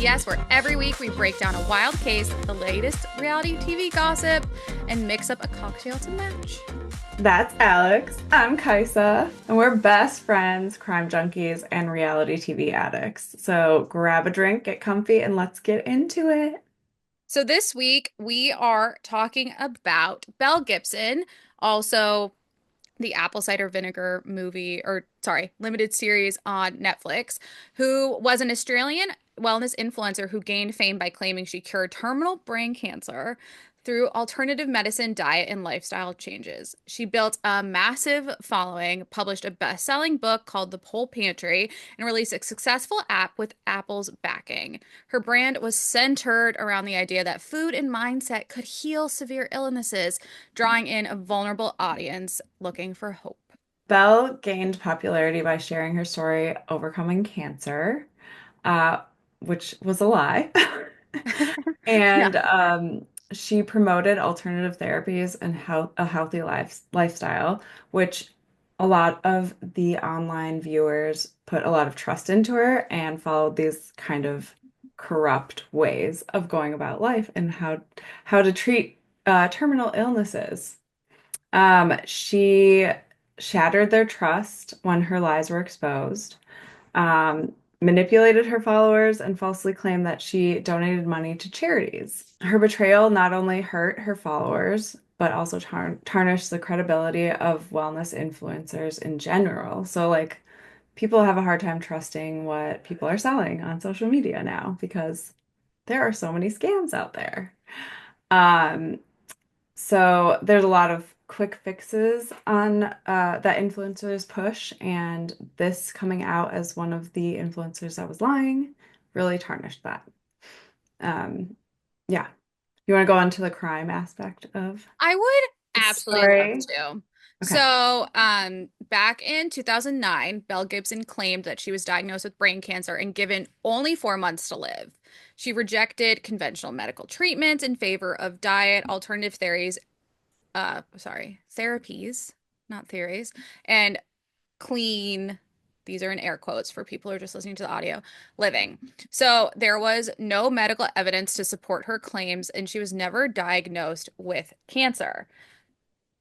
Yes, where every week we break down a wild case, the latest reality TV gossip, and mix up a cocktail to match. That's Alex. I'm Kaisa, and we're best friends, crime junkies, and reality TV addicts. So grab a drink, get comfy, and let's get into it. So this week we are talking about Belle Gibson, also the apple cider vinegar movie, or sorry, limited series on Netflix, who was an Australian wellness influencer who gained fame by claiming she cured terminal brain cancer through alternative medicine, diet, and lifestyle changes. She built a massive following, published a best-selling book called The Whole Pantry, and released a successful app with Apple's backing. Her brand was centered around the idea that food and mindset could heal severe illnesses, drawing in a vulnerable audience looking for hope. Belle gained popularity by sharing her story overcoming cancer, uh, which was a lie. Yeah. And she promoted alternative therapies and a healthy lifestyle, which a lot of the online viewers put a lot of trust into her and followed these kind of corrupt ways of going about life and how to treat terminal illnesses. She shattered their trust when her lies were exposed, manipulated her followers, and falsely claimed that she donated money to charities. Her betrayal not only hurt her followers, but also tarnished the credibility of wellness influencers in general. So, like, people have a hard time trusting what people are selling on social media now because there are so many scams out there. Um, so there's a lot of quick fixes on that influencers push, and this coming out as one of the influencers that was lying really tarnished that. Um, yeah. You want to go on to the crime aspect of I would the absolutely love story? to. Okay. Back in 2009, Belle Gibson claimed that she was diagnosed with brain cancer and given only 4 months to live. She rejected conventional medical treatments in favor of diet, alternative therapies, not theories, and clean, these are in air quotes for people who are just listening to the audio, living. So there was no medical evidence to support her claims, and she was never diagnosed with cancer,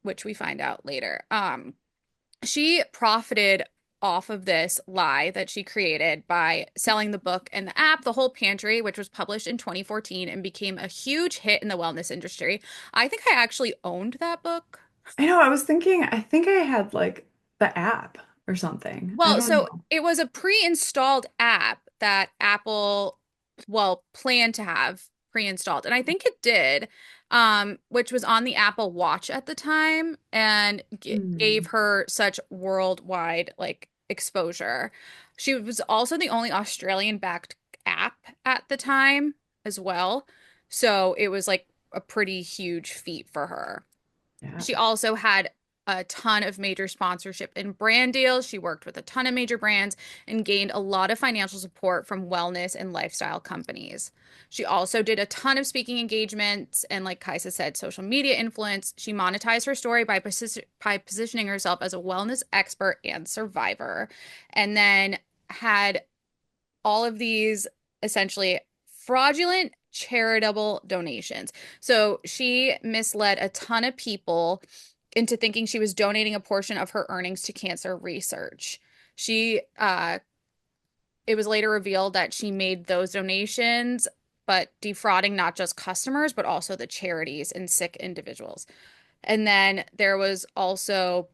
which we find out later. She profited off of this lie that she created by selling the book and the app, The Whole Pantry, which was published in 2014 and became a huge hit in the wellness industry. I think I actually owned that book. I know, I was thinking, I think I had like the app or something. I Well, don't so know. it was a pre-installed app that Apple, well, planned to have pre-installed, and I think it did, which was on the Apple Watch at the time and gave Hmm. her such worldwide like exposure. She was also the only Australian-backed app at the time as well, so it was like a pretty huge feat for her. Yeah. She also had a ton of major sponsorship and brand deals. She worked with a ton of major brands and gained a lot of financial support from wellness and lifestyle companies. She also did a ton of speaking engagements and, like Kaisa said, social media influence. She monetized her story by positioning herself as a wellness expert and survivor, and then had all of these essentially fraudulent charitable donations. So she misled a ton of people into thinking she was donating a portion of her earnings to cancer research. She It was later revealed that she made those donations, but defrauding not just customers, but also the charities and sick individuals. And then there was also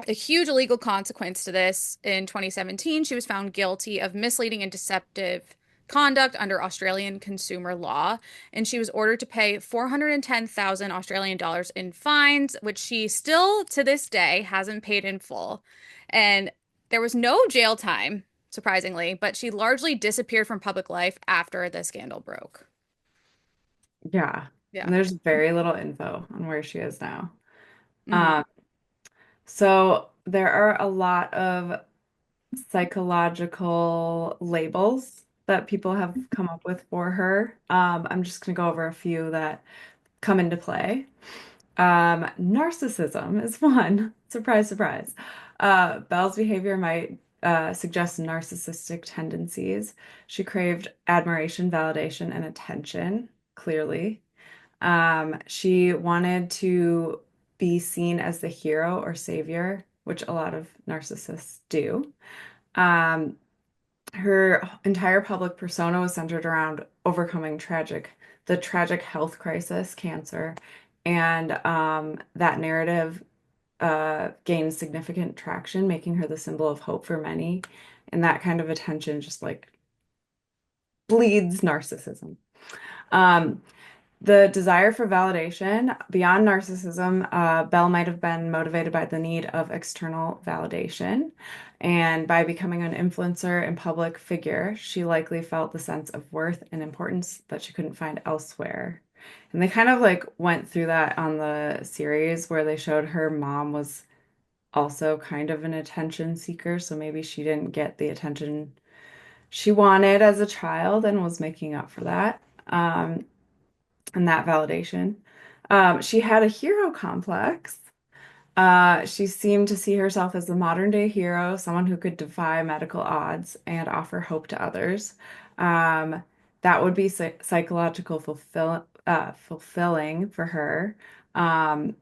a huge legal consequence to this. In 2017, she was found guilty of misleading and deceptive conduct under Australian consumer law, and she was ordered to pay 410,000 Australian dollars in fines, which she still to this day hasn't paid in full. And there was no jail time, surprisingly, but she largely disappeared from public life after the scandal broke. Yeah. Yeah. And there's very little info on where she is now. Hmm. Um, so there are a lot of psychological labels that people have come up with for her. I'm just going to go over a few that come into play. Narcissism is one. Surprise, surprise. Belle's behavior might suggests narcissistic tendencies. She craved admiration, validation, and attention, clearly. She wanted to be seen as the hero or savior, which a lot of narcissists do. Um, Her entire public persona was centered around overcoming the tragic health crisis, cancer, and that narrative gained significant traction, making her the symbol of hope for many. And that kind of attention just like bleeds narcissism. Um, the desire for validation beyond narcissism, Belle might have been motivated by the need of external validation. And by becoming an influencer and public figure, she likely felt the sense of worth and importance that she couldn't find elsewhere. And they kind of like went through that on the series where they showed her mom was also kind of an attention seeker. So maybe she didn't get the attention she wanted as a child and was making up for that. And that validation. She had a hero complex. She seemed to see herself as the modern day hero, someone who could defy medical odds and offer hope to others. Um, that would be fulfilling for her. Um,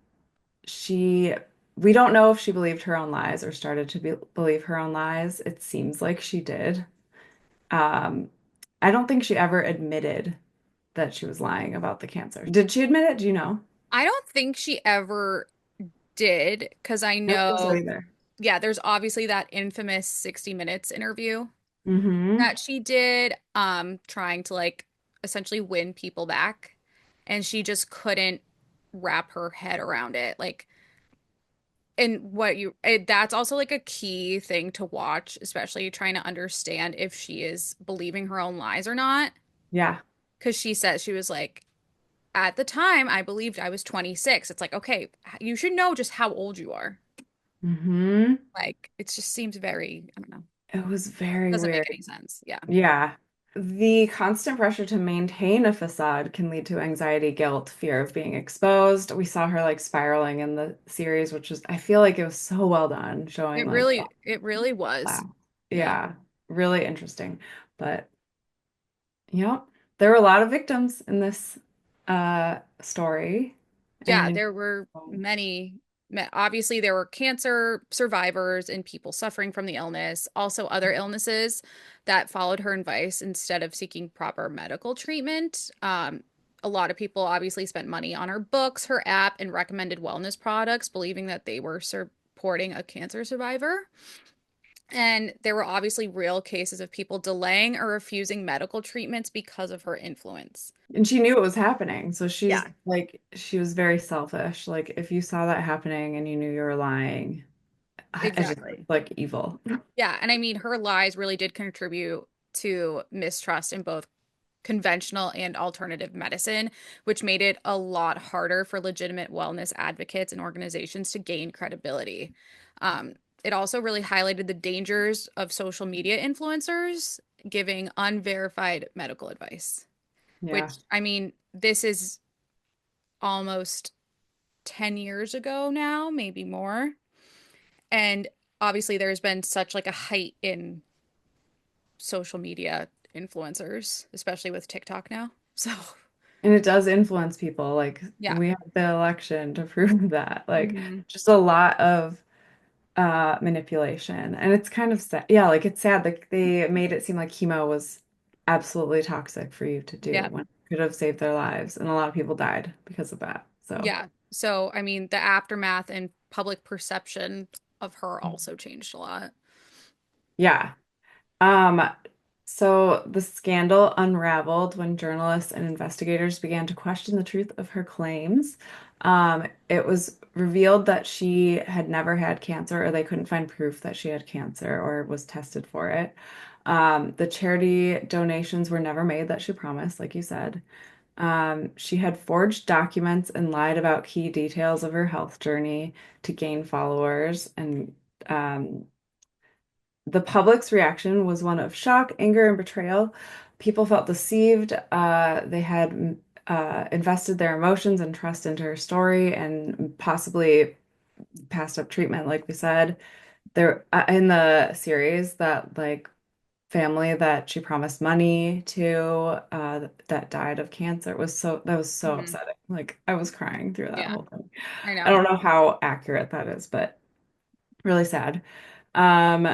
she, we don't know if she believed her own lies or started to believe her own lies. It seems like she did. Um, I don't think she ever admitted that she was lying about the cancer. Did she admit it? Do you know? I don't think she ever did, because I I don't think so know, either. yeah, there's obviously that infamous 60 Minutes interview Mm-hmm. that she did, trying to like essentially win people back. And she just couldn't wrap her head around it. Like, and that's also like a key thing to watch, especially trying to understand if she is believing her own lies or not. Yeah. Because she said she was like, at the time, I believed I was 26. It's like, okay, you should know just how old you are. Mm-hmm. Like, it just seems very, I don't know, It was very doesn't make weird. any sense. Yeah. Yeah. The constant pressure to maintain a facade can lead to anxiety, guilt, fear of being exposed. We saw her like spiraling in the series, which was, I feel like it was so well done, showing like, It really was. wow. Yeah. Yeah, really interesting. But yep, there were a lot of victims in this story. Yeah, And there were obviously there were cancer survivors and people suffering from the illness, also other illnesses that followed her advice instead of seeking proper medical treatment. A lot of people obviously spent money on her books, her app, and recommended wellness products, believing that they were supporting a cancer survivor. And there were obviously real cases of people delaying or refusing medical treatments because of her influence. And she knew it was happening. So she's Yeah, like, she was very selfish. Like, if you saw that happening and you knew you were lying, I just exactly. like evil. Yeah, and I mean, her lies really did contribute to mistrust in both conventional and alternative medicine, which made it a lot harder for legitimate wellness advocates and organizations to gain credibility. Um, it also really highlighted the dangers of social media influencers giving unverified medical advice, Yeah. which, I mean, this is almost 10 years ago now, maybe more. And obviously, there's been such like a height in social media influencers, especially with TikTok now. So, And it does influence people. Like, yeah. we had the election to prove that. Like, Hmm. just a lot of manipulation. And it's kind of sad. Yeah, like it's sad. Like they made it seem like chemo was absolutely toxic for you to do Yeah. when it could have saved their lives. And a lot of people died because of that. So, Yeah. So, I mean, the aftermath and public perception of her also changed a lot. yeah. Um, so the scandal unraveled when journalists and investigators began to question the truth of her claims. It was revealed that she had never had cancer, or they couldn't find proof that she had cancer or was tested for it. The charity donations were never made that she promised, like you said. She had forged documents and lied about key details of her health journey to gain followers, and um, the public's reaction was one of shock, anger, and betrayal. People felt deceived. They had invested their emotions and trust into her story and possibly passed up treatment, like we said. There in the series that like family that she promised money to that died of cancer. It was so that was so Mhm. upsetting. Like I was crying through that Yeah, whole thing. I I know. don't know how accurate that is, but really sad. Um,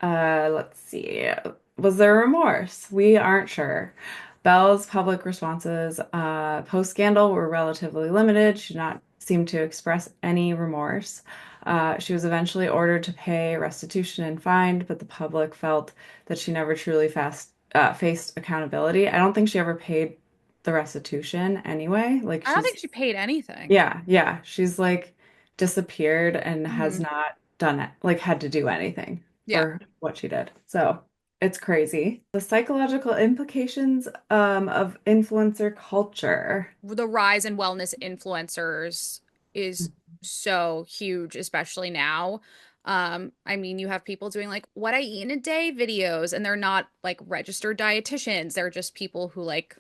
let's see. Was there remorse? We aren't sure. Belle's public responses post-scandal were relatively limited. She did not seem to express any remorse. She was eventually ordered to pay restitution and fined, but the public felt that she never truly faced accountability. I don't think she ever paid the restitution anyway. Like I don't she's think she paid anything. yeah, yeah. She's like disappeared and has Hmm. not done it, like had to do anything Yeah. for what she did. So it's crazy. The psychological implications of influencer culture. The rise in wellness influencers is so huge, especially now. I mean, you have people doing like what I eat in a day videos, and they're not like registered dietitians. They're just people who like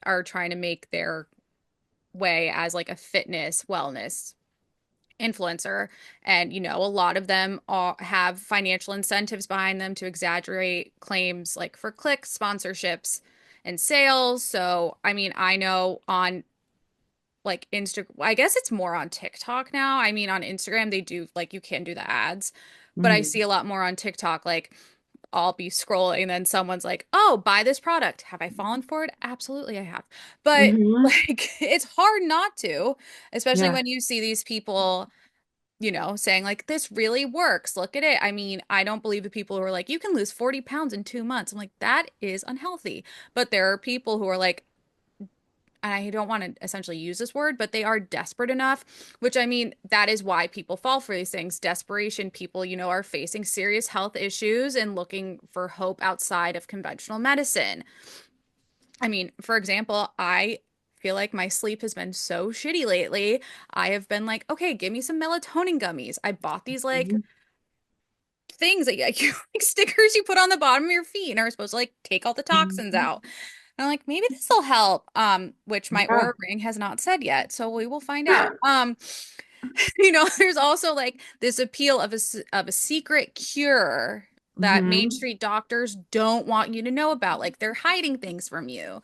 are trying to make their way as like a fitness wellness influencer. And, a lot of them have financial incentives behind them to exaggerate claims like for clicks, sponsorships, and sales. So, I mean, I know on like Insta, I guess it's more on TikTok now. I mean, on Instagram, they do like you can do the ads, but I see Hmm. a lot more on TikTok. Like, I'll be scrolling and then someone's like, "Oh, buy this product." Have I fallen for it? Absolutely, I have. But Hmm. like, it's hard not to, especially Yeah. when you see these people saying like this really works. Look at it. I mean, I don't believe the people who are like, you can lose 40 pounds in 2 months. I'm like, that is unhealthy. But there are people who are like, and I don't want to essentially use this word, but they are desperate enough, which I mean, that is why people fall for these things. Desperation, people, are facing serious health issues and looking for hope outside of conventional medicine. I mean, for example, I feel like my sleep has been so shitty lately. I have been like, okay, give me some melatonin gummies. I bought these like Mhm. things that like stickers you put on the bottom of your feet and are supposed to like take all the toxins Mhm. out. And I'm like, maybe this will help. Which my Yeah. aura ring has not said yet, so we will find out. There's also like this appeal of a secret cure that Main Hmm. Street doctors don't want you to know about. Like they're hiding things from you.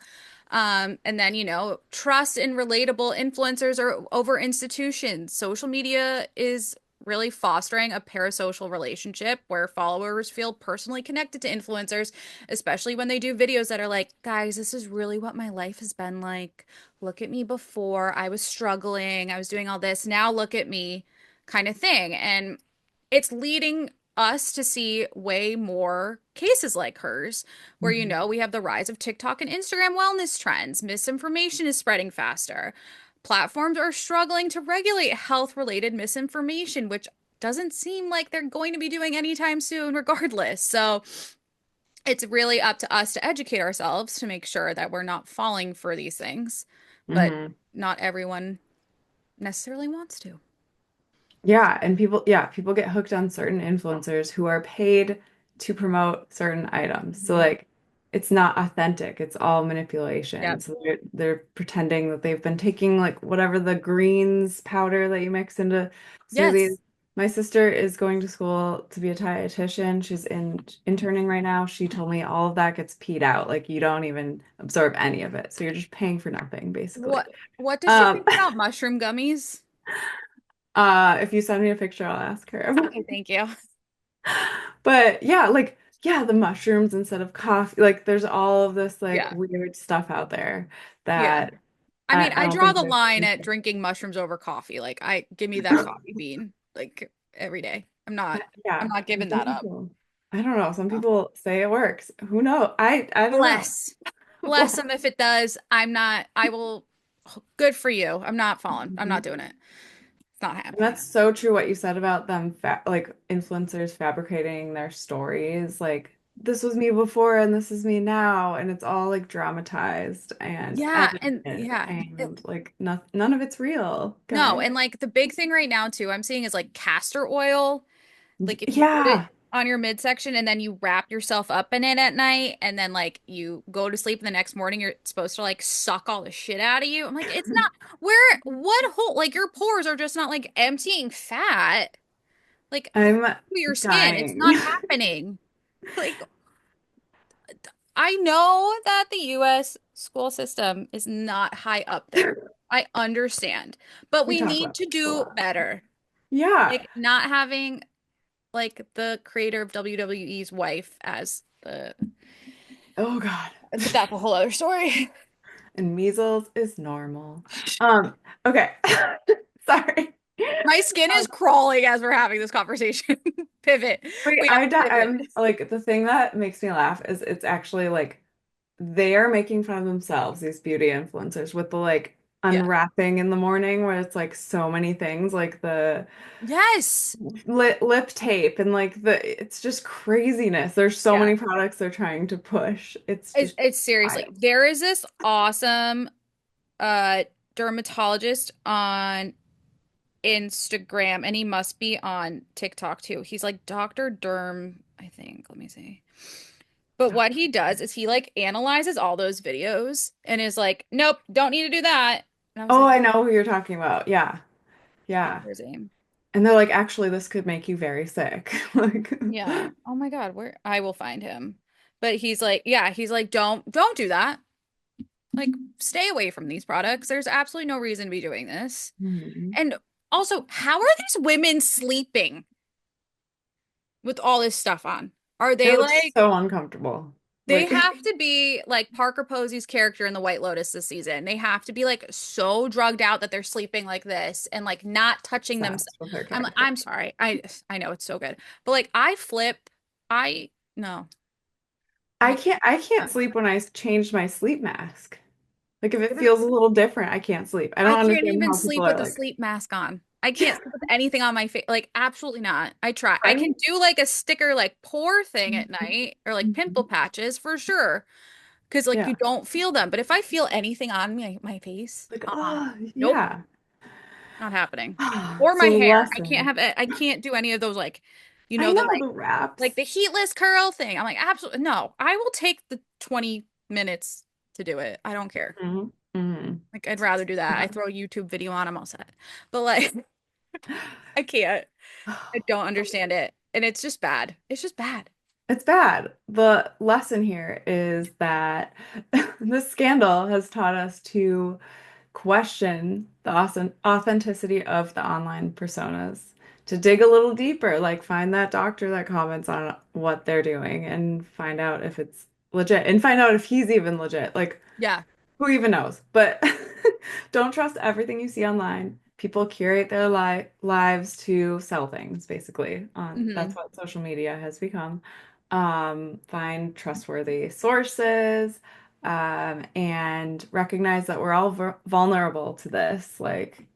And then, trust in relatable influencers or over institutions. Social media is really fostering a parasocial relationship where followers feel personally connected to influencers, especially when they do videos that are like, guys, this is really what my life has been like. Look at me before. I was struggling. I was doing all this. Now look at me, kind of thing. And it's leading us to see way more cases like hers, where, Hmm. we have the rise of TikTok and Instagram wellness trends. Misinformation is spreading faster. Platforms are struggling to regulate health related misinformation, which doesn't seem like they're going to be doing anytime soon, regardless. So it's really up to us to educate ourselves to make sure that we're not falling for these things. But Hmm. not everyone necessarily wants to. Yeah, and people get hooked on certain influencers who are paid to promote certain items. So Mhm. like it's not authentic. It's all manipulation. Yep. So they're pretending that they've been taking like whatever the greens powder that you mix into smoothies. Yes. My sister is going to school to be a dietitian. She's interning right now. She told me all of that gets peed out. Like you don't even absorb any of it. So you're just paying for nothing, basically. What does she Um, think about mushroom gummies? if you send me a picture, I'll ask her. Okay, thank you. But yeah, like yeah, the mushrooms instead of coffee. Like there's all of this like Yeah. weird stuff out there Yeah. that I mean, I I don't draw think the there's line at drinking mushrooms over coffee. Like I give me that coffee bean like every day. I'm yeah. not And giving some that up. people I don't know. Some No. people say it works. Who knows? I don't know. Bless. Bless them if it does. I will good for you. I'm not falling. I'm not Mhm. doing it. It's not And happening. that's so true what you said about them fa like influencers fabricating their stories. Like this was me before and this is me now, and it's all like dramatized and Yeah, and edited yeah. and like none of it's real, No, guys. and like the big thing right now too, I'm seeing is like castor oil. Like if you put it Yeah. on your midsection and then you wrap yourself up in it at night and then like you go to sleep and the next morning you're supposed to like suck all the shit out of you. I'm like, it's not what hole like your pores are just not like emptying fat. Like, I'm your skin, it's dying. not happening. Like, I know that the US school system is not high up there. I understand. But We we talk need about to this a do lot. better. Yeah. Like not having like the creator of WWE's wife as the Oh God. but that's a whole other story. And measles is normal. Okay. Sorry. My skin is Um, crawling as we're having this conversation. Pivot. wait, We have to pivot. I'm like the thing that makes me laugh is it's actually like they are making fun of themselves, these beauty influencers, with the like Yeah. unwrapping in the morning where it's like so many things, like the Yes. lip tape and like it's just craziness. There's so Yeah. many products they're trying to push. It's It's, just it's seriously. wild. There is this awesome uh dermatologist on Instagram and he must be on TikTok too. He's like Dr. Derm, I think. Let me see. But what he does is he like analyzes all those videos and is like, nope, don't need to do that. And I was Oh, like, I know who you're talking about. Yeah. Yeah. crazy. And they're like, actually, this could make you very sick. Like, Yeah. Oh my God, where I will find him. But he's like, yeah, he's like, don't do that. Like, stay away from these products. There's absolutely no reason to be doing this. Mhm. And also, how are these women sleeping with all this stuff on? Are It they looks like so uncomfortable. they Like, have to be like Parker Posey's character in The White Lotus this season. They have to be like so drugged out that they're sleeping like this and like not touching them. obsessed with her I'm character. sorry. I know it's so good. But like I flip. I no. I I can't sleep when I change my sleep mask. Like if it can't. feels a little different, I can't sleep. I I don't can't understand even how people sleep are with a like, sleep mask on. I can't sleep with anything on my face. Like, absolutely not. I try. I can I'm do like a sticker, like pore thing at Mhm. night or like pimple Mhm. patches for sure. Because like you Yeah. don't feel them. But if I feel anything on my face, Like, uh-uh. oh, Nope, yeah. not happening. Or my So the hair. lesson. I can't do any of those like, I the know the wraps. like the heatless curl thing. I'm like, absolutely no. I will take the 20 minutes to do it. I don't care. Hmm. Hmm. Like I'd rather do that. I throw a YouTube video on, I'm all set. But like I can't. I don't understand it. And it's just bad. It's just bad. It's bad. The lesson here is that this scandal has taught us to question the authenticity of the online personas, to dig a little deeper, like find that doctor that comments on what they're doing and find out if it's legit and find out if he's even legit. Like, Yeah. who even knows? But don't trust everything you see online. People curate their lives to sell things, basically. That's Hmm. what social media has become. Find trustworthy sources, and recognize that we're all vulnerable to this. Like,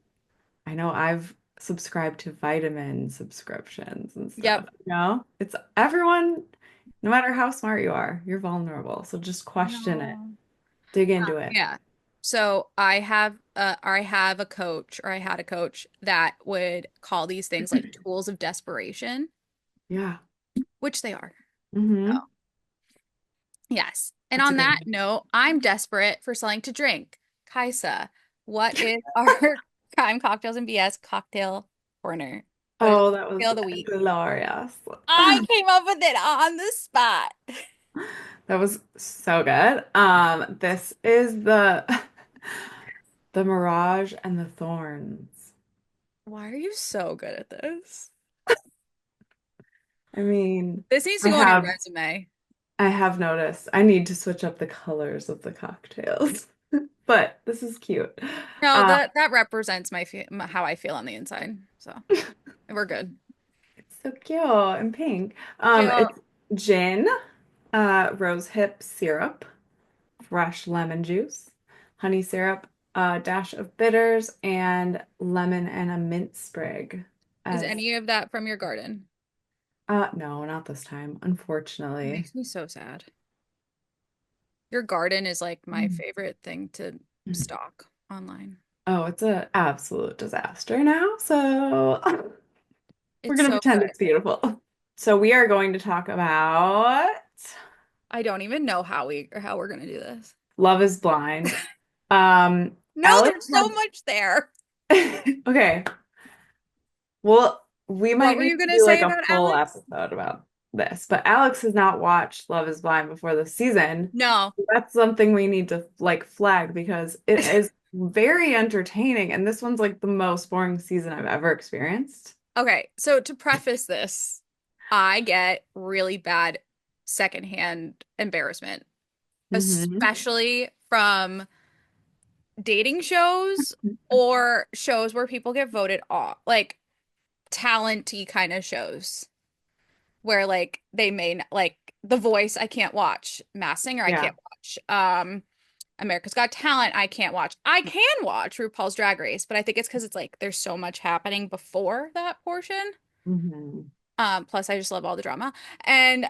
I know I've subscribed to vitamin subscriptions and Yep. stuff. It's everyone, no matter how smart you are, you're vulnerable. So just question it, No. dig into it. Yeah. So I have a coach or I had a coach that would call these things like tools of desperation, Yeah. which they are. So, Hmm. yes. And That's a on good that one. note, I'm desperate for something to drink. Kaisa, what is our crime cocktails and BS cocktail corner? What is Oh, that cocktail was of the week? glorious. I came up with it on the spot. That was so good. This is the the Mirage and the Thorns. Why are you so good at this? I mean, This needs to I go on your have resume. I have noticed I need to switch up the colors of the cocktails. But this is cute. No, Um, that represents how I feel on the inside. So we're good. it's so cute and pink. Cute. It's gin, rose hip syrup, fresh lemon juice, honey syrup, a dash of bitters, and lemon and a mint sprig. Is As any of that from your garden? no, not this time, It unfortunately. makes me so sad. Your garden is like my Mm. favorite thing to stalk online. Oh, it's an absolute disaster now. So we're It's gonna so pretend good. it's beautiful. So we are going to talk about I don't even know how we're gonna do this. Love is Blind. No, Alex there's so much there. had okay. Well, we What might were need you to gonna do like say a about full Alex? episode about this. But Alex has not watched Love is Blind before this season. No. That's something we need to like flag because it is very entertaining. And this one's like the most boring season I've ever experienced. Okay, so to preface this, I get really bad secondhand embarrassment, Hmm. especially from dating shows or shows where people get voted off, like talenty kind of shows where like they may like The Voice I can't watch, Masked Singer I Yeah. can't watch, America's Got Talent I can't watch. I can watch RuPaul's Drag Race, but I think it's because it's like there's so much happening before that portion. Hmm. Plus I just love all the drama. And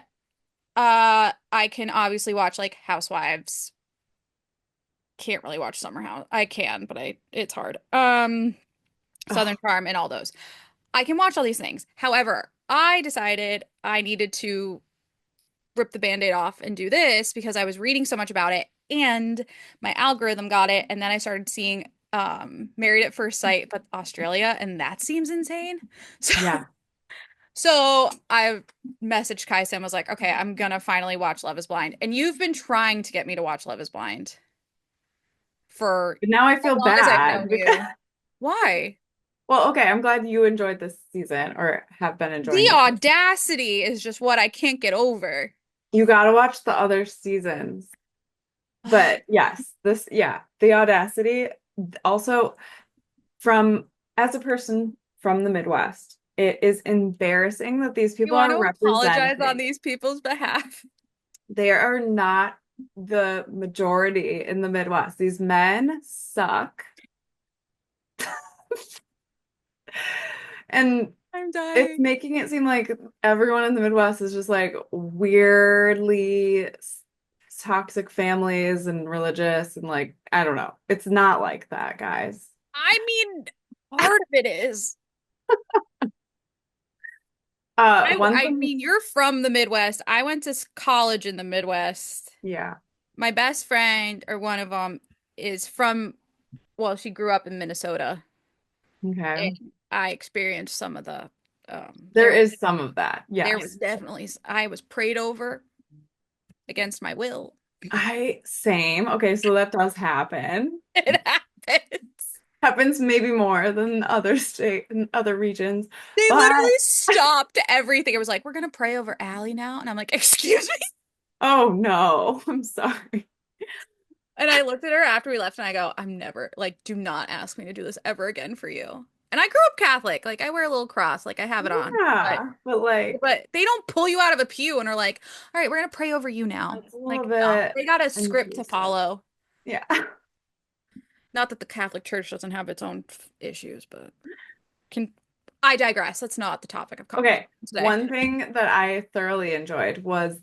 I can obviously watch like Housewives. Can't really watch Summer House. I can, but I it's hard. Southern Oh, Charm and all those. I can watch all these things. However, I decided I needed to rip the band-aid off and do this because I was reading so much about it and my algorithm got it. And then I started seeing Married at First Sight, but Australia, and that seems insane. So yeah. so I messaged Kaisa and was like, okay, I'm gonna finally watch Love is Blind. And you've been trying to get me to watch Love is Blind for But now I as feel long as I've known bad because, you. Why? well, okay, I'm glad you enjoyed this season or have been enjoying The this season. audacity is just what I can't get over. You got to watch the other seasons. But yes, yeah, the audacity. Also, from as a person from the Midwest, it is embarrassing that these You people want are to apologize on representing. these people's behalf? They are not the majority in the Midwest. These men suck. And I'm it's dying. making it seem like everyone in the Midwest is just like weirdly toxic families and religious and like, I don't know. It's not like that, guys. I mean, part of it is. One I thing, mean, you're from the Midwest. I went to college in the Midwest. yeah, My best friend, or one of them, is from, well, she grew up in Minnesota. okay. And I experienced some of the, There is some of that, there was yes. definitely, I was prayed over against my will. Same. Okay, so that does happen. It happens. Happens maybe more than other state and other regions, They but literally stopped everything. It was like, we're gonna pray over Allie now. And I'm like, excuse me. oh no, I'm sorry. And I looked at her after we left and I go, I'm never, like, do not ask me to do this ever again for you. And I grew up Catholic. Like, I wear a little cross, like, I have it on. But, Yeah, but like but they don't pull you out of a pew and are like, all right, we're gonna pray over you now. that's a little Like, no, bit they got a script to intrusive. follow. Yeah. Not that the Catholic Church doesn't have its own issues, but can I digress. That's not the topic of conversation Okay. today. One thing that I thoroughly enjoyed was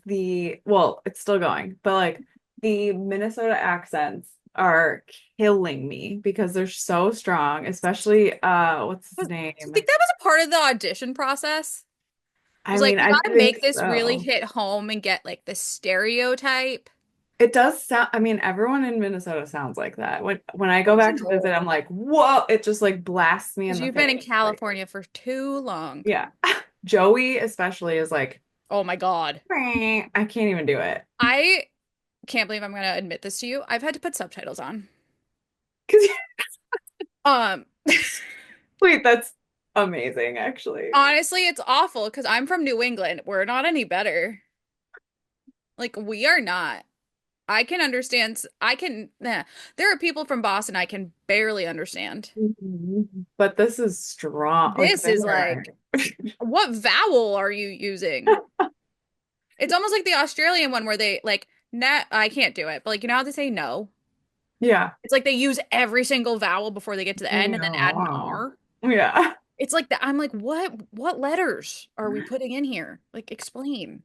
well, it's still going, but like the Minnesota accents are killing me because they're so strong, especially what's his Do you name? think that was a part of the audition process? It I was like, mean, we I gotta think make this really so. hit home and get like the stereotype. It does sound, I mean, everyone in Minnesota sounds like that. When I go Which back is to visit, I'm like, whoa, it just like blasts me in because the you've been in face. Like, California for too long. yeah. Joey especially is like, Oh my God. I can't even do it. I can't believe I'm gonna admit this to you. I've had to put subtitles on. 'Cause Um, wait, that's amazing, actually. honestly, it's awful because I'm from New England. We're not any better. Like, we are not. I can understand. There are people from Boston I can barely understand. Mhm. But this is strong. Like This is there. like, what vowel are you using? It's almost like the Australian one where they like, net. I can't do it, but like, you know how they say no? Yeah. It's like they use every single vowel before they get to the end and then add an No. R. Yeah. It's like that. I'm like, what letters are we putting in here? Like, explain.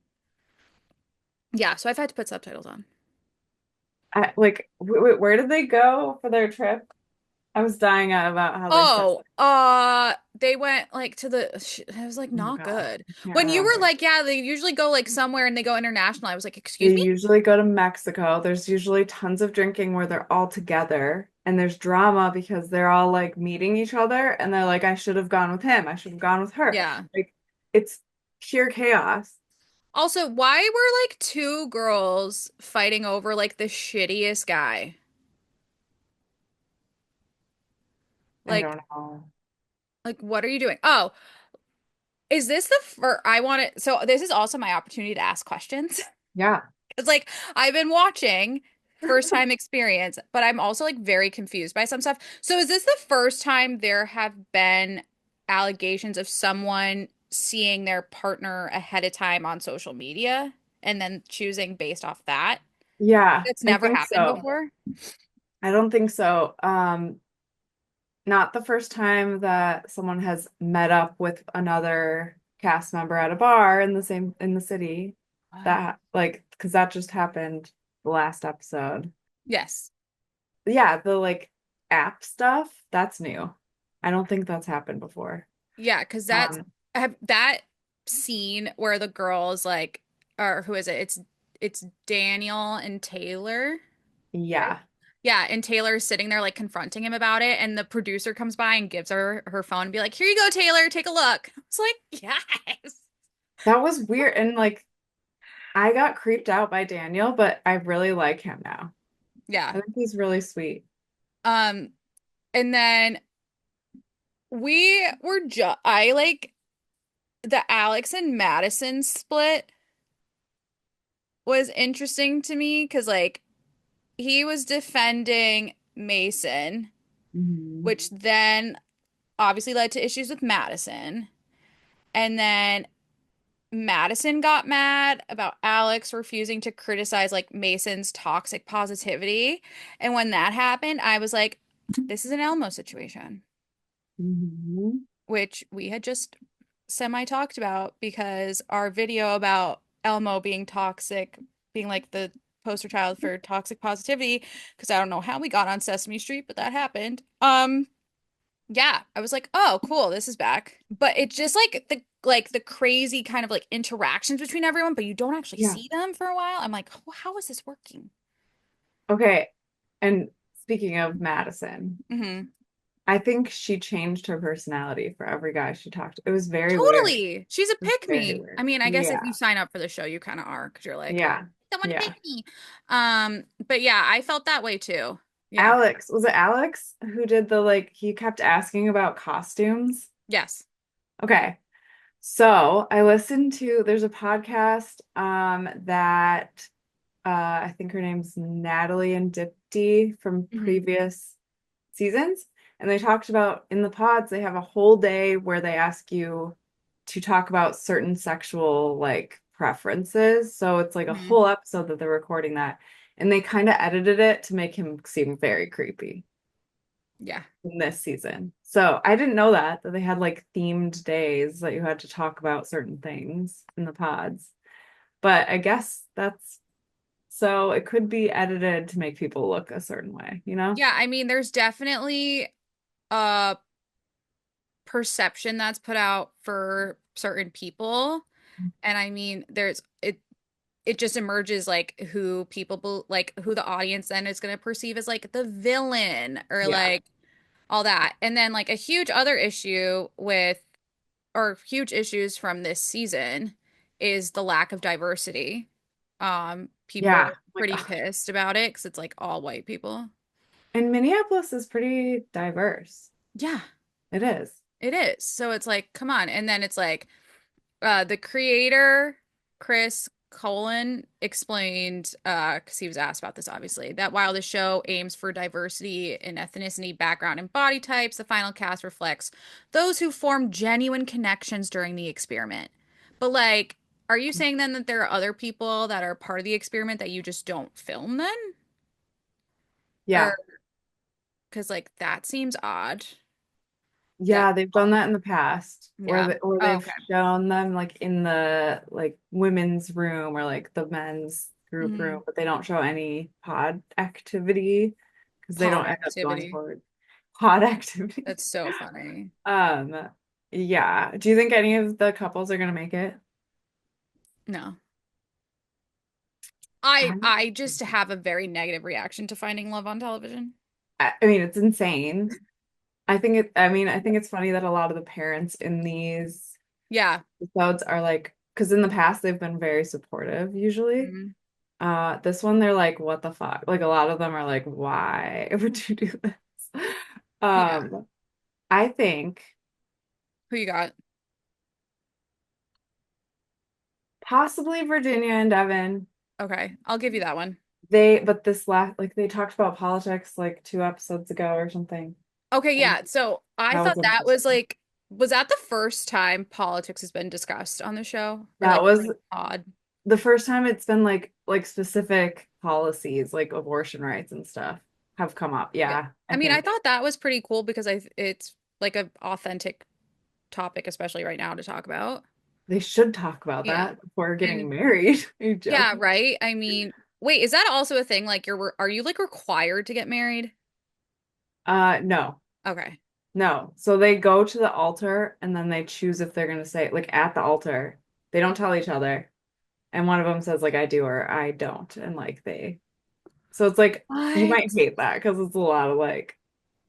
Yeah, so I've had to put subtitles on. Like, where did they go for their trip? I was dying about how they said, Oh, they went like to the, it was like oh my not God, good. I can't When you were remember. like, yeah, they usually go like somewhere and they go international. I was like, excuse They me? usually go to Mexico. There's usually tons of drinking where they're all together. and there's drama because they're all like meeting each other and they're like, I should have gone with him. I should have gone with her. Yeah. Like it's pure chaos. Also, why were like two girls fighting over like the shittiest guy? I Like, don't know. what are you doing? Oh, is this the first? I want it. So this is also my opportunity to ask questions. Yeah. It's like I've been watching first time experience, but I'm also like very confused by some stuff. So is this the first time there have been allegations of someone seeing their partner ahead of time on social media and then choosing based off that? Yeah, That's I never think happened so. before. I don't think so. Not the first time that someone has met up with another cast member at a bar in the city. What? That like because that just happened the last episode. Yes. Yeah, the like app stuff, that's new. I don't think that's happened before. Yeah, because that's Um, I have that scene where the girls like or who is it? It's Daniel and Taylor, right? yeah. Yeah, and Taylor's sitting there like confronting him about it, and the producer comes by and gives her phone and be like, "Here you go, Taylor, take a look." It's like, yes. That was weird and like I got creeped out by Daniel, but I really like him now. Yeah. I think he's really sweet. Um, and then we were just I like the Alex and Madison split was interesting to me because like he was defending Mason, Mhm. which then obviously led to issues with Madison. And then Madison got mad about Alex refusing to criticize like Mason's toxic positivity. And when that happened, I was like, this is an Elmo situation, Mhm. which we had just semi talked about because our video about Elmo being toxic, being like the poster child for toxic positivity, because I don't know how we got on Sesame Street, but that happened. Yeah, I was like, oh, cool, this is back. But it's just like the crazy kind of like interactions between everyone, but you don't actually Yeah. see them for a while. I'm like, how is this working? Okay. And speaking of Madison, Hmm. I think she changed her personality for every guy she talked to. It was very weird. Totally. She's a It was pick very me. I weird. mean, I guess if you Yeah. sign up for the show, you kind of are because you're like, Yeah. someone to Yeah. pick me. But yeah, I felt that way too. Yeah. Alex, was it Alex who did the like he kept asking about costumes? Yes. Okay. So I listened to there's a podcast that I think her name's Natalie and Dipti from Hmm. previous seasons. And they talked about in the pods, they have a whole day where they ask you to talk about certain sexual like preferences. So it's like a Hmm. whole episode that they're recording that. And they kind of edited it to make him seem very creepy Yeah. in this season. So I didn't know that they had like themed days that you had to talk about certain things in the pods. But I guess that's so it could be edited to make people look a certain way, you know? Yeah, I mean, there's definitely a perception that's put out for certain people. And I mean, it just emerges like who like who the audience then is going to perceive as like the villain or Yeah. like all that. And then like a huge other issue with or huge issues from this season is the lack of diversity. People Yeah. are Like, pretty ugh. pissed about it because it's like all white people. And Minneapolis is pretty diverse. Yeah, It is. it is. So it's like, come on. And then it's like the creator, Chris Colin, explained, because he was asked about this, obviously, that while the show aims for diversity in ethnicity, background, and body types, the final cast reflects those who form genuine connections during the experiment. But, like, are you saying then that there are other people that are part of the experiment that you just don't film then? Or, Yeah. because, like, that seems odd that, Yeah, they've done that in the past, yeah. or Oh, they've okay. shown them like in the like women's room or like the men's group Hmm. room, but they don't show any pod activity because they Pod don't end up going activity. forward. Pod activity. That's so funny. Um, yeah. Do you think any of the couples are gonna make it? No. I I just have a very negative reaction to finding love on television. I mean, it's insane. I think it's funny that a lot of the parents in these Yeah. episodes are like, because in the past they've been very supportive usually. Mhm. This one they're like, what the fuck? Like a lot of them are like, why would you do this? Yeah. Um, I think Who you got? possibly Virginia and Devin. Okay, I'll give you that one. But this last, like they talked about politics like 2 episodes ago or something. Okay, And yeah. So I that was thought that was interesting. like, was that the first time politics has been discussed on the show? Or That like was odd? the first time it's been like specific policies, like abortion rights and stuff have come up. Yeah. Yeah, I I mean, I think thought that was pretty cool because it's like a authentic topic, especially right now to talk about. they should talk about Yeah. that before getting And married. Are you yeah, joking? right. I mean, wait, is that also a thing? Like are you like required to get married? No. Okay. No. So they go to the altar and then they choose if they're gonna say like at the altar. They don't tell each other. And one of them says like I do or I don't. And like they so it's like you might What? hate that because it's a lot of like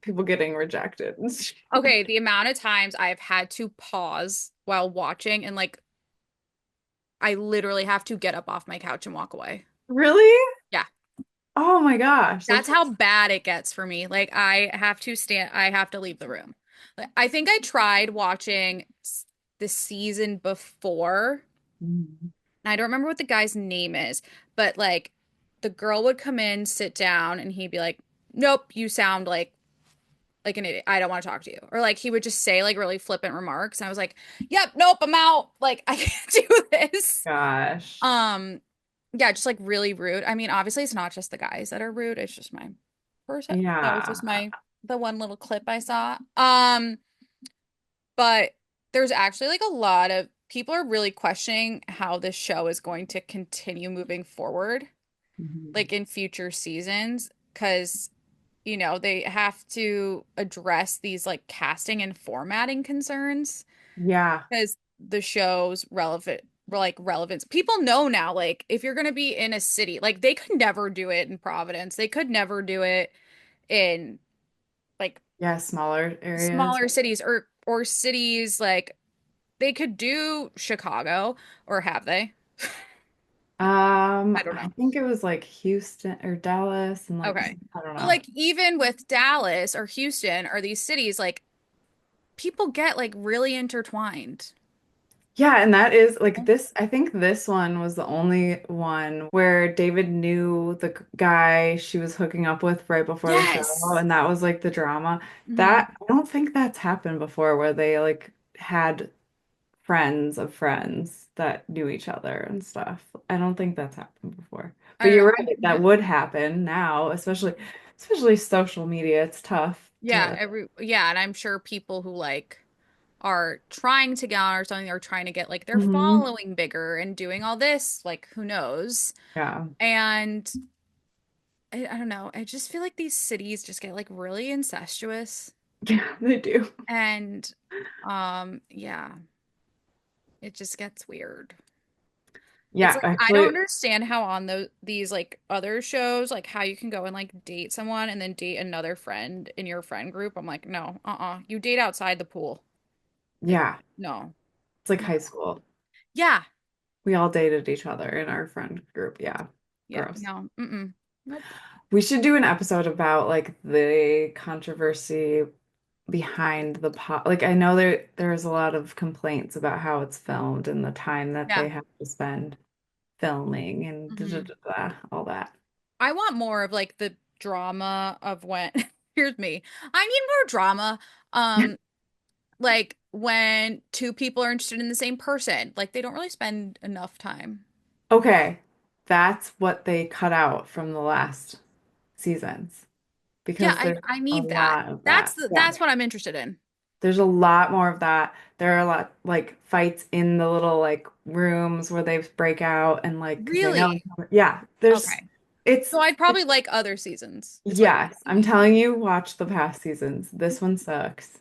people getting rejected. Okay, the amount of times I've had to pause while watching and like I literally have to get up off my couch and walk away. Really? Yeah. Oh my gosh. That's That's how bad it gets for me. Like I have to leave the room. Like I think I tried watching the season before, Mhm. and I don't remember what the guy's name is, but like the girl would come in, sit down, and he'd be like, "Nope, you sound like an idiot. I don't want to talk to you." Or like he would just say like really flippant remarks, and I was like, "Yep, nope, I'm out. Like I can't do this." Gosh. Um, yeah, just like really rude. I mean, obviously it's not just the guys that are rude. It's just my person. That was Yeah. just my the one little clip I saw. But there's actually like a lot of people are really questioning how this show is going to continue moving forward, Mhm. like in future seasons, because they have to address these like casting and formatting concerns Yeah. because the show's relevance. People know now, like if you're gonna be in a city, like they could never do it in Providence. They could never do it in like Yeah, smaller areas. smaller cities or cities like they could do Chicago or have they? I don't I know. think it was like Houston or Dallas and like Okay. I don't But know. like even with Dallas or Houston or these cities, like people get like really intertwined. Yeah, and that is like this, I think this one was the only one where David knew the guy she was hooking up with right before the show, Yes. and that was like the drama. Hmm. That I don't think that's happened before where they like had friends of friends that knew each other and stuff. I don't think that's happened before. I But don't you're know. right, that would happen now, especially social media. It's tough Yeah, to and I'm sure people who like are trying to get on or something are trying to get like their Mhm. following bigger and doing all this, like who knows? Yeah. And I don't know. I just feel like these cities just get like really incestuous Yeah, they do. and yeah, it just gets weird. It's Yeah, like I don't actually, understand how on these like other shows, like how you can go and like date someone and then date another friend in your friend group. I'm like, no, you date outside the pool. Like, yeah, no. it's like No. high school. Yeah. We all dated each other in our friend group. Yeah, Yeah. gross. No. Mm-mm. Nope. We should do an episode about like the controversy behind the pot. Like I know there's a lot of complaints about how it's filmed and the time that Yeah. they have to spend filming and Hmm. all that. I want more of like the drama of when here's me. I need more drama. Um, like when two people are interested in the same person. Like they don't really spend enough time. Okay, that's what they cut out from the last seasons Yeah, because I there's I a need that. lot of that. Yeah. That's what I'm interested in. There's a lot more of that. There are a lot like fights in the little like rooms where they break out and like because they know. Really? Yeah, there's Okay. it's So I'd probably like other seasons, is what you're yes. I'm saying. telling you, watch the past seasons. This one sucks.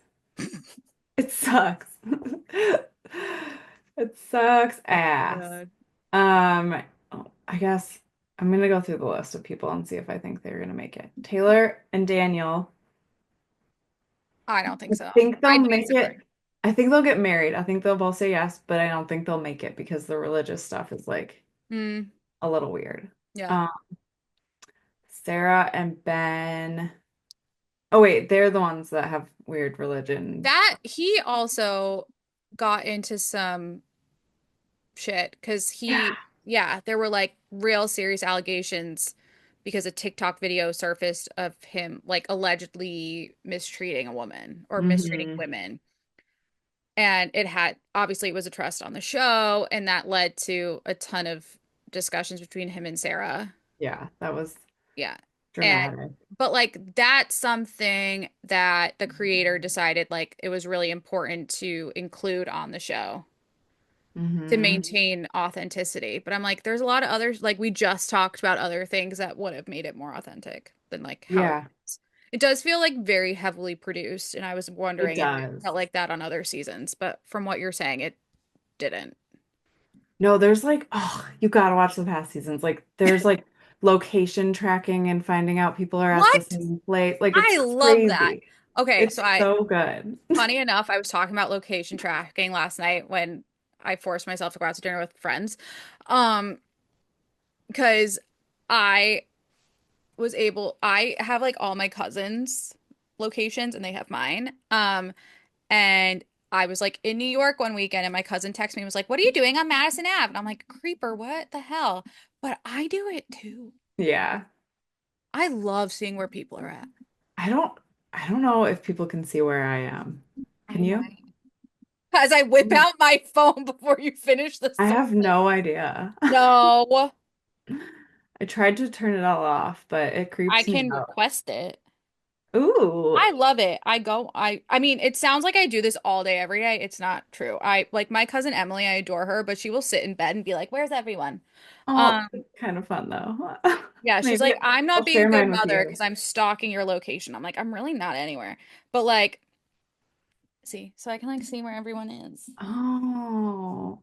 It sucks. It sucks ass. God. Um, I guess I'm gonna go through the list of people and see if I think they're gonna make it. Taylor and Daniel. I don't think I so. think they'll I make disagree. it. I think they'll get married. I think they'll both say yes, but I don't think they'll make it because the religious stuff is like Mm, a little weird. yeah. Um, Sarah and Ben. Oh wait, they're the ones that have weird religion. That he also got into some shit because yeah, there were like real serious allegations because a TikTok video surfaced of him like allegedly mistreating a woman or mistreating Hmm. women. And it had obviously it was addressed on the show, and that led to a ton of discussions between him and Sarah. Yeah, that was Yeah. And dramatic. but like that's something that the creator decided like it was really important to include on the show to Hmm. maintain authenticity. But I'm like, there's a lot of others, like we just talked about other things that would have made it more authentic than like how it Yeah, is. It does feel like very heavily produced, and I was it wondering if it does. felt like that on other seasons, but from what you're saying, it didn't. No, there's like, oh, you gotta watch the past seasons. Like, there's like location tracking and finding out people are at the What? same place. Like, it's I love that. crazy. Okay, It's so I, so good. funny enough, I was talking about location tracking last night when I forced myself to go out to dinner with friends. Um, because I I have like all my cousins' locations and they have mine. And I was like in New York one weekend and my cousin texted me and was like, "What are you doing on Madison Ave?" And I'm like, "Creeper, what the hell?" But I do it too. Yeah. I love seeing where people are at. I don't I don't know if people can see where I am. I Can you? might. As I whip out my phone before you finish the I have sentence. no idea. No, I tried to turn it all off, but it I creeps me can out. request it. Ooh. I love it. I mean, it sounds like I do this all day, every day. It's not true. I like my cousin Emily, I adore her, but she will sit in bed and be like, "Where's everyone?" Oh, Um, it's kind of fun though. yeah, she's Maybe like, "I'm I'll not being a share good mine with mother you. because I'm stalking your location." I'm like, "I'm really not anywhere." But like, see, so I can like see where everyone is. Oh,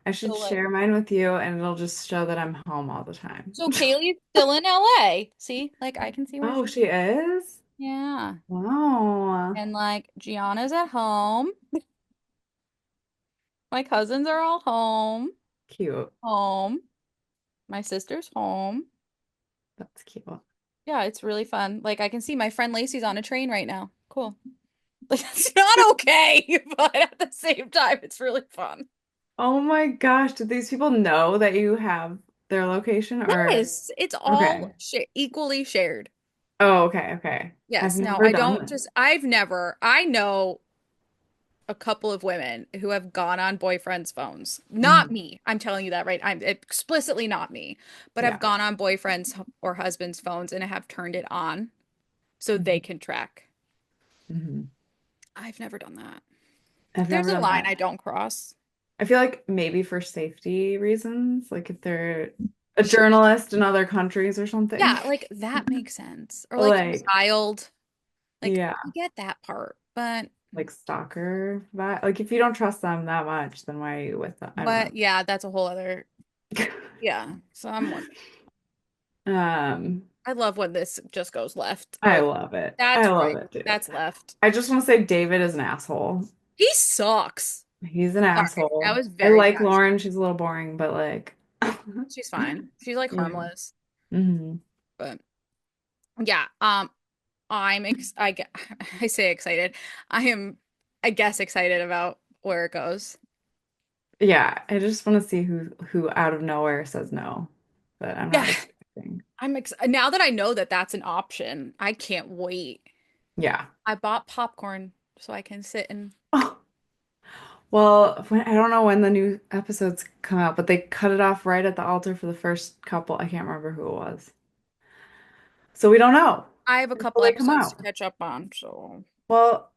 I should So like, share mine with you and it'll just show that I'm home all the time. so Kaylee's still in LA. See, like I can see where Oh, she, she is? yeah. Wow. And like Gianna's at home. My cousins are all home. Cute. Home. My sister's home. That's cute. Yeah, it's really fun. Like I can see my friend Lacey's on a train right now. Cool. Like it's not okay, but at the same time, it's really fun. Oh my gosh, did these people know that you have their location or Yes, it's all okay. sh equally shared. Oh, okay, okay. I've Yes. No, never I done don't this. just, I've never, I know a couple of women who have gone on boyfriends' phones. Not Mhm. me. I'm telling you that right. I'm explicitly not me, but have Yeah. gone on boyfriends' or husbands' phones and have turned it on so they Mhm. can track. Mhm. I've never done that. I've There's never a done line that. I don't cross. I feel like maybe for safety reasons, like if they're a journalist in other countries or something. Yeah, like that makes sense. Or like Like, child. Like yeah, I get that part, like stalker vibe. Like if you don't trust them that much, then why are you with them? I don't know. but yeah, that's a whole other yeah. So I'm wondering. Um, I love when this just goes left. I Or love it. I that's love right. it, dude. That's left. I just want to say David is an asshole. He sucks. He's an Sorry, that asshole. was I very like fast. Lauren. She's a little boring, but like, She's fine. She's like yeah. harmless. Hmm. But yeah, I say excited. I am I guess excited about where it goes. Yeah, I just want to see who out of nowhere says no, but I'm Yeah, not expecting. I'm ex now that I know that that's an option. I can't wait. Yeah. I bought popcorn so I can sit and Well, I don't know when the new episodes come out, but they cut it off right at the altar for the first couple. I can't remember who it was. So we don't know I have a until couple they come episodes to out. catch up on, so Well,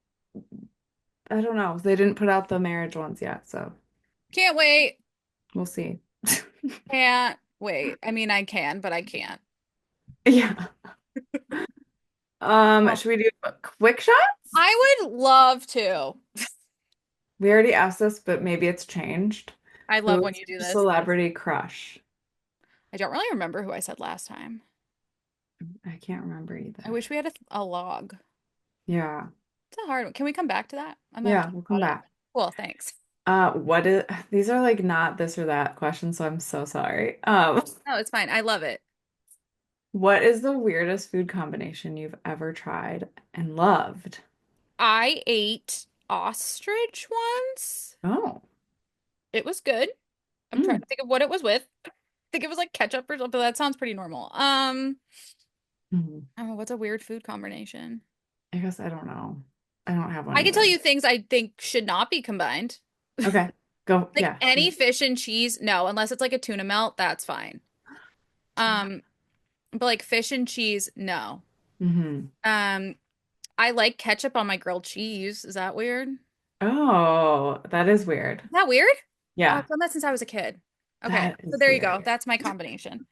I don't know. They didn't put out the marriage ones yet, so can't wait. we'll see. Can't wait. I mean, I can, but I can't. Yeah. Oh, Should we do quick shots? I would love to. We already asked this, but maybe it's changed. I love when Who's you do your this. celebrity crush? I don't really remember who I said last time. I can't remember I either. wish we had a log. Yeah. It's a hard one. Can we come back to that? I'm gonna have to Yeah, think we'll come about it. back. Cool, thanks. What is these are like not this or that questions, so I'm so sorry. No, it's fine. I love it. What is the weirdest food combination you've ever tried and loved? I ate ostrich once. Oh. It was good. I'm trying Mm. to think of what it was with. I think it was like ketchup or something, but that sounds pretty normal. Mhm. Oh, what's a weird food combination? I guess I don't know. I don't have one I can tell either. you things I think should not be combined. Okay. Go. Like Yeah. any fish and cheese, no, unless it's like a tuna melt, that's fine. Um, but like fish and cheese, no. Mm-hmm. Um, I like ketchup on my grilled cheese. Is that weird? Is Oh, that is weird. that weird? Oh, I've Yeah, done that since I was a kid. Okay, that so is there you go. weird. That's my combination.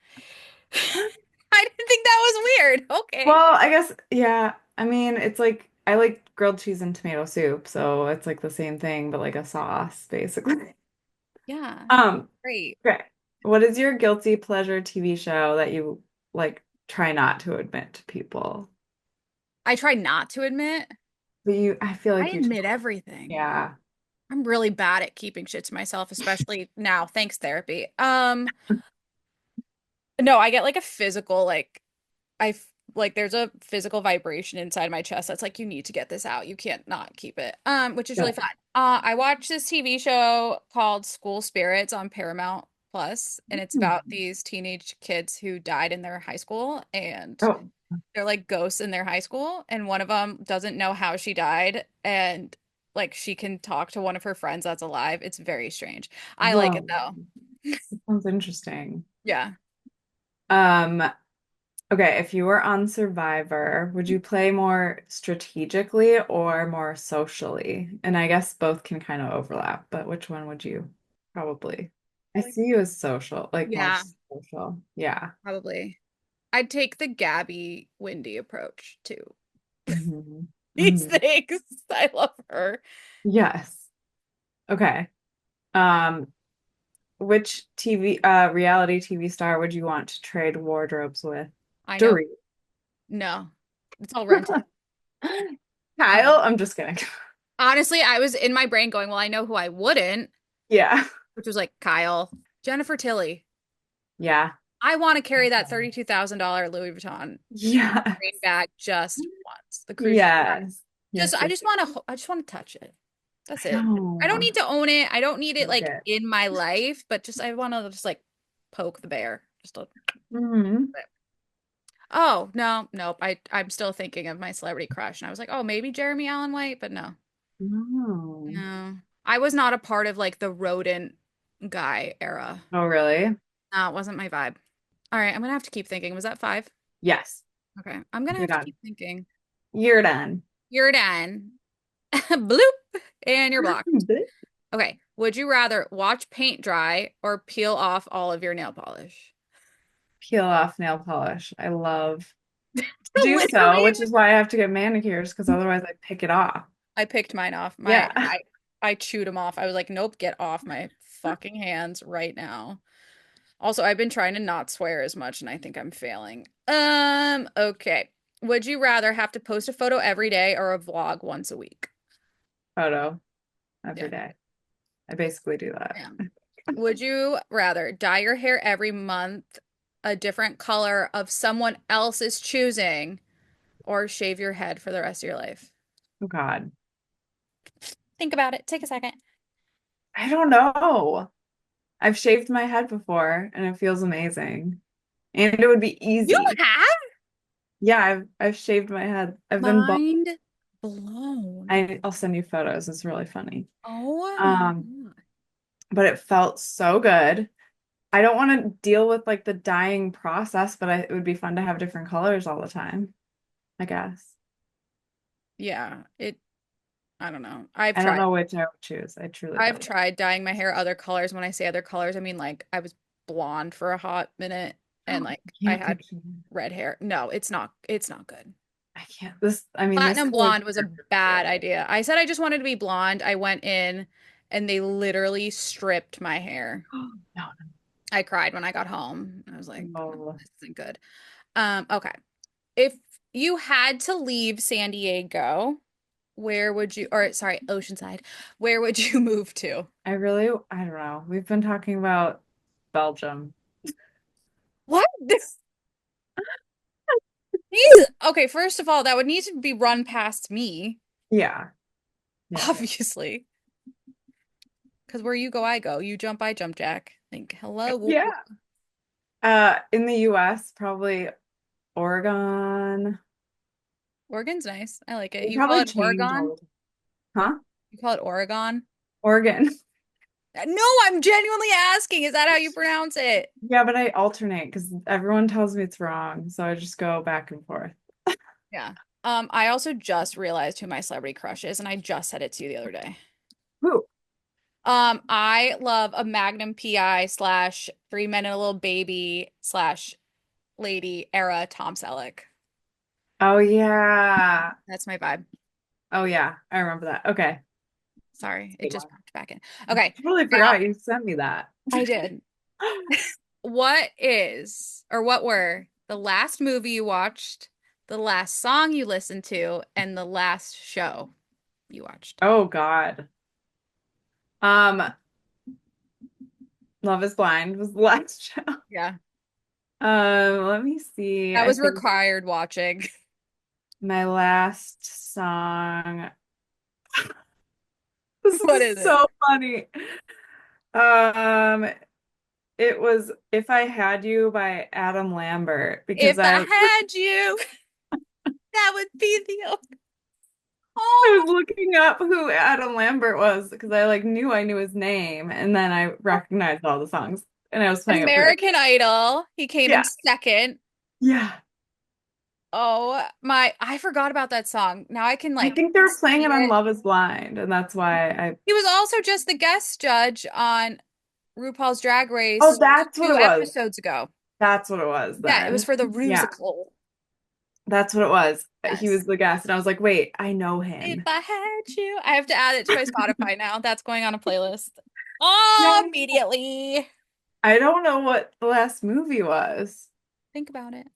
I didn't think that was weird. Okay. Well, I guess, yeah. I mean, it's like I like grilled cheese and tomato soup, so it's like the same thing, but like a sauce, basically. Yeah. Um, Great. okay. What is your guilty pleasure TV show that you like try not to admit to people? I try not to admit. But I feel I like you, admit everything. yeah. I'm really bad at keeping shit to myself, especially now, thanks therapy. No, I get like a physical like there's a physical vibration inside my chest that's like you need to get this out. You can't not keep it. Which is really Yeah. fun. I watched this TV show called School Spirits on Paramount Plus, and it's about Hmm. these teenage kids who died in their high school, and Oh, they're like ghosts in their high school, and one of them doesn't know how she died, and like she can talk to one of her friends that's alive. It's very strange. I like it whoa. though. That sounds interesting. Yeah. Um, okay, if you were on Survivor, would you play more strategically or more socially? And I guess both can kind of overlap, but which one would you probably? I see you as social, like more Yeah, social. Yeah. probably. I'd take the Gabby Wendy approach to Hmm. these Hmm. things. I love her. Yes. Okay. Um, which reality TV star would you want to trade wardrobes with? I know. Dorit. No, it's all rented. Kyle? Um, I'm just kidding. honestly, I was in my brain going, well, I know who I wouldn't, Yeah. which was like Kyle, Jennifer Tilly. Yeah. I want to carry that $32,000 Louis Vuitton green Yes. bag just once. The cruise. Yes. Just, Yes, yes. I just want to touch it. That's I it. I don't know. need to own it. I don't need it Look like at. in my life, but just I want to just like poke the bear. Just a Hmm. bit. Oh, no, nope. I'm still thinking of my celebrity crush and I was like, "Oh, maybe Jeremy Allen White," but no. No. No. I was not a part of like the rodent guy era. Oh, really? No, it wasn't my vibe. All right, I'm gonna have to keep thinking. Was that five? Yes. Okay. I'm gonna You're have to done. keep thinking. You're done. You're done. Bloop. And you're blocked. Okay. Would you rather watch paint dry or peel off all of your nail polish? Peel off nail polish. I love to do so, Literally, which is why I have to get manicures because otherwise I pick it off. I picked mine off. Yeah. I chewed them off. I was like, nope, get off my fucking hands right now. Also, I've been trying to not swear as much and I think I'm failing. Okay. Would you rather have to post a photo every day or a vlog once a week? Photo every Yeah. day. I basically do that. Yeah. Would you rather dye your hair every month a different color of someone else's choosing or shave your head for the rest of your life? Oh God. Think about it. Take a second. I don't know. I've shaved my head before and it feels amazing. And it would be You easy. have Yeah, I've shaved my head. I've been bald. mind blown. I'll send you photos. It's really funny. Oh my Um, God. but it felt so good. I don't want to deal with like the dyeing process, but it would be fun to have different colors all the time, I guess. Yeah, I don't know. I don't know which I would choose. I truly I've don't. tried dyeing my hair other colors. When I say other colors, I mean like I was blonde for a hot minute and I like I can't had picture it. red hair. No, it's not good. I can't. I mean, this Platinum color is blonde was a perfect bad for idea. I said I just wanted to be blonde. I went in and they literally stripped my hair. it. No, I cried when I got home. I was like, no. this isn't good. Okay. If you had to leave San Diego, Where would you, or sorry, Oceanside. Where would you move to? I don't know. We've been talking about Belgium. What? These, okay, first of all, that would need to be run past me, Yeah. Yeah. obviously. Because where you go, I go. You jump, I jump, Jack. Like, hello. Yeah. In the US, probably Oregon. Oregon's nice. I like it. They You call probably it change Oregon? all the time. Huh? You call it Oregon? Oregon. No, I'm genuinely asking. Is that how you pronounce it? Yeah, but I alternate because everyone tells me it's wrong. So I just go back and forth. Yeah. I also just realized who my celebrity crush is, and I just said it to you the other day. Ooh. I love a Magnum PI slash Three Men and a Little Baby slash lady era Tom Selleck. Oh yeah. That's my vibe. Oh yeah. I remember that. Okay. Sorry, it Good just one. popped back in. Okay, Totally now forgot you sent me that. I did. What is, or what were the last movie you watched, the last song you listened to, and the last show you watched? Oh God. Um, Love is Blind was the last show. Yeah, Let me see. that I was think required watching. my last song. This What is is it? so funny. Um, it was If I Had You by Adam Lambert because If I had you, that would be the. I Oh, was looking up who Adam Lambert was because I like knew I knew his name and then I recognized all the songs and I was playing it for him. American Idol. He came in Yeah. second. Yeah. Oh my, I forgot about that song. Now I can I like think they were playing see it on it. Love is Blind and that's why I He was also just the guest judge on RuPaul's Drag Oh, Race that's what two it was. episodes ago. That's what it was Yeah, it was then. for the Yeah, musical. that's what it was. He Yes. was the guest and I was like, "Wait, I know If him." I had you, I have to add it to my Spotify now. That's going on a playlist. Yeah. Oh, immediately. I don't know what the last movie was. Think about it.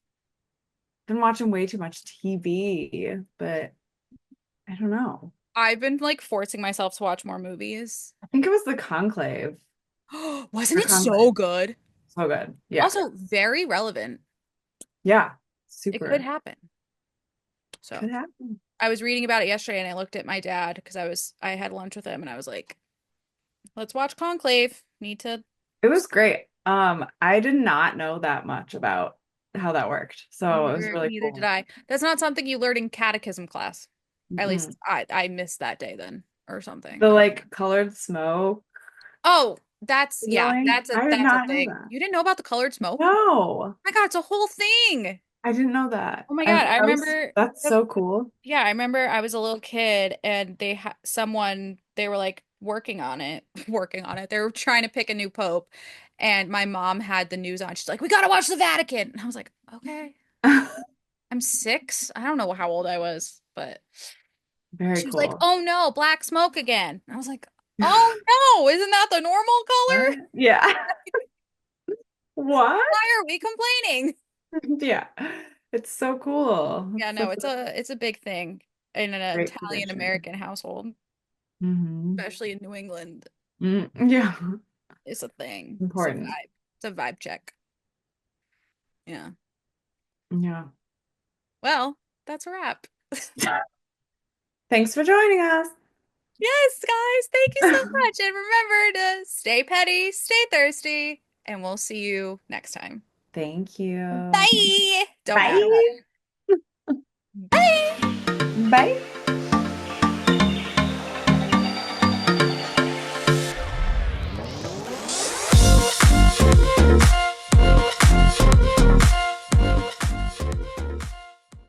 Been watching way too much TV, but I don't know. I've been like forcing myself to watch more movies. I think it was The Conclave. Wasn't The it so Conclave. good? So good. Yeah. Also, very relevant. Yeah. It could Super. happen. So, Could happen. I was reading about it yesterday and I looked at my dad because I had lunch with him and I was like, let's watch Conclave. Need to It was great. I did not know that much about how that worked. So it was really neither did cool. I. That's not something you learn in catechism class. At least Mm-mm. I missed that day then or something. The I don't. like colored smoke Oh, that's yeah, signaling. I did that's a not know thing. that. You didn't know about the colored smoke? No, Oh my God, it's a whole thing. I didn't know that. Oh my God, I remember That's the so cool. yeah, I remember I was a little kid and they had someone they were like working on it, working on it. They were trying to pick a new pope and my mom had the news on. She's like, "We gotta watch the Vatican." And I was like, "Okay." I'm 6. I don't know how old I was, but Very she was like, cool. "Oh no, black smoke again." And I was like, "Oh no, isn't that the normal color? What? Yeah. What? Why are we complaining?" Yeah. It's so cool. Yeah, It's no, such a it's a big thing in an great Italian tradition. American household, Hmm. especially in New England. Yeah. It's a thing. It's a Important. vibe. It's a vibe check. Yeah. Yeah. Well, that's a wrap. Thanks for joining us. Yes, guys, thank you so much. And remember to stay petty, stay thirsty, and we'll see you next time. Thank you. Bye. Don't matter. Bye. Bye. Bye.